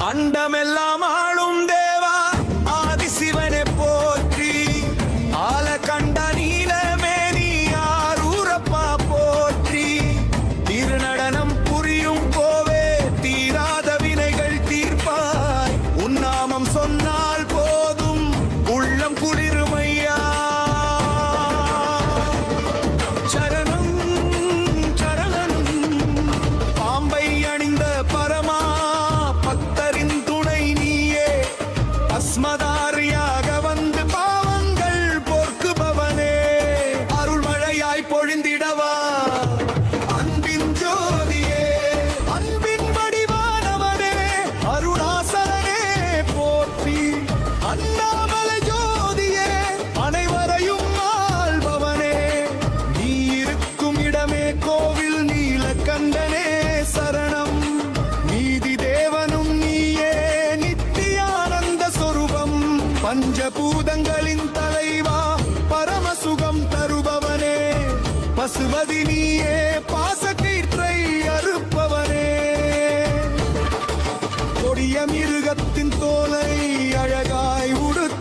அண்டமெல்லாம் ஆளும் தேவா ஆதிசிவனை போற்றி, ஆல கண்ட நீலமேனி ஆரூரப்பா போற்றி, திருநடனம் புரியும் கோவே தீராத வினைகள் தீர்ப்பாய், உன்னாமம் சொன்னால் போதும் உள்ளம் குளிருமையா. சரணம் சரணம் பாம்பை அணிந்த பரமா பக்தரின் துணை நீயே, அஸ்மதாரியாக வந்து பாவங்கள் போக்குபவனே, அருள்மழையாய் பொழிந்திடவா அன்பின் ஜோதியே, அன்பின் வடிவானவனே அருணாசலனே போற்றி, அண்ணாமலை ஜோதியே அனைவரையும் ஆள்பவனே, நீ இருக்கும் இடமே கோவில் நீலகண்டனே சரணம், நீதி தேவனும் நீயே நித்தியானந்த சொரூபம், பஞ்சபூதங்களின் தலைவா பரமசுகம் தருபவனே, பசுபதி நீயே பாசக்கீற்றை அறுப்பவனே, கொடிய மிருகத்தின் தோலை அழகாய் உடுத்த